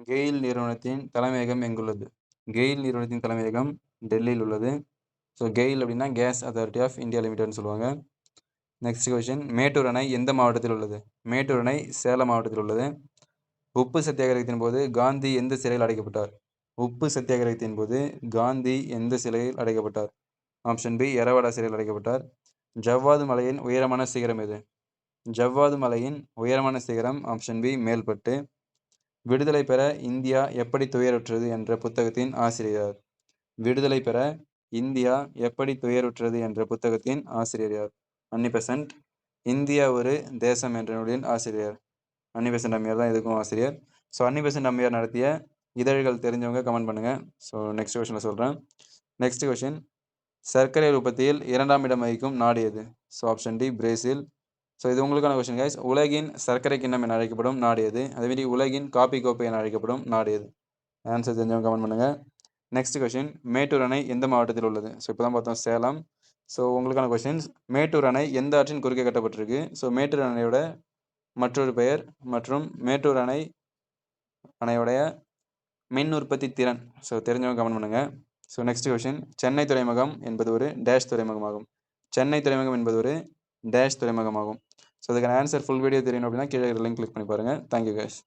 கெயில் நிறுவனத்தின் தலைமையகம் எங்குள்ளது? கெயில் நிறுவனத்தின் தலைமையகம் டெல்லியில் உள்ளது. ஸோ கெயில் அப்படின்னா கேஸ் அத்தாரிட்டி ஆஃப் இந்தியா லிமிடெட்னு சொல்லுவாங்க. நெக்ஸ்ட் கொஸ்டின், மேட்டூர் அணை எந்த மாவட்டத்தில் உள்ளது? மேட்டூர் அணை சேலம் மாவட்டத்தில் உள்ளது. உப்பு சத்தியாகிரகத்தின் போது காந்தி எந்த சிறையில் அடைக்கப்பட்டார்? உப்பு சத்தியாகிரகத்தின் போது காந்தி எந்த சிறையில் அடைக்கப்பட்டார்? ஆப்ஷன் பி, எரவாடா சிறையில் அடைக்கப்பட்டார். ஜவ்வாது மலையின் உயரமான சிகரம் எது? ஜவ்வாது மலையின் உயரமான சிகரம் ஆப்ஷன் பி, மேல்பட்டு. விடுதலை பெற இந்தியா எப்படி துயருற்றது என்ற புத்தகத்தின் ஆசிரியர்? விடுதலை பெற இந்தியா எப்படி துயருற்றது என்ற புத்தகத்தின் ஆசிரியர் யார்? அன்னி-பெசன்ட். இந்தியா ஒரு தேசம் என்ற நூலின் ஆசிரியர் அன்னி-பெசன்ட் அம்மையார் தான் இதுக்கும் ஆசிரியர். ஸோ அன்னி-பெசன்ட் அம்மையார் நடத்திய இதழ்கள் தெரிஞ்சவங்க கமெண்ட் பண்ணுங்கள். ஸோ நெக்ஸ்ட் கொஸ்டினில் சொல்கிறேன். நெக்ஸ்ட் கொஸ்டின், சர்க்கரை உற்பத்தியில் 2ஆம் இடம் வகிக்கும் நாடு எது? So option D, Brazil. So இது உங்களுக்கான கொஸ்டின் கைஸ். உலகின் சர்க்கரை கிண்ணம் என அழைக்கப்படும் நாடு எது? அதேமாதிரி உலகின் காப்பி கோப்பை என அழைக்கப்படும் நாடு எது? ஆன்சர் தெரிஞ்சவங்க கமெண்ட் பண்ணுங்கள். நெக்ஸ்ட் கொஸ்டின், மேட்டூர் அணை எந்த மாவட்டத்தில் உள்ளது? ஸோ இப்போ தான் பார்த்தோம் சேலம். ஸோ உங்களுக்கான கொஸ்டின்ஸ், மேட்டூர் அணை எந்த ஆற்றின் குறுக்கே கட்டப்பட்டிருக்கு? ஸோ மேட்டூர் அணையோட மற்றொரு பெயர் மற்றும் மேட்டூர் அணையோடைய மின் உற்பத்தி திறன். ஸோ தெரிஞ்சவங்க கமெண்ட் பண்ணுங்கள். ஸோ நெக்ஸ்ட் கொஸ்டின், சென்னை துறைமுகம் என்பது ஒரு டேஷ் துறைமுகமாகும். சென்னை துறைமுகம் என்பது ஒரு டேஷ் துறைமுகமாகும். ஸோ இதுக்கான ஆன்சர் ஃபுல் வீடியோ தெரியணும் அப்படின்னா கீழே லிங்க் கிளிக் பண்ணி பாருங்கள். Thank you guys.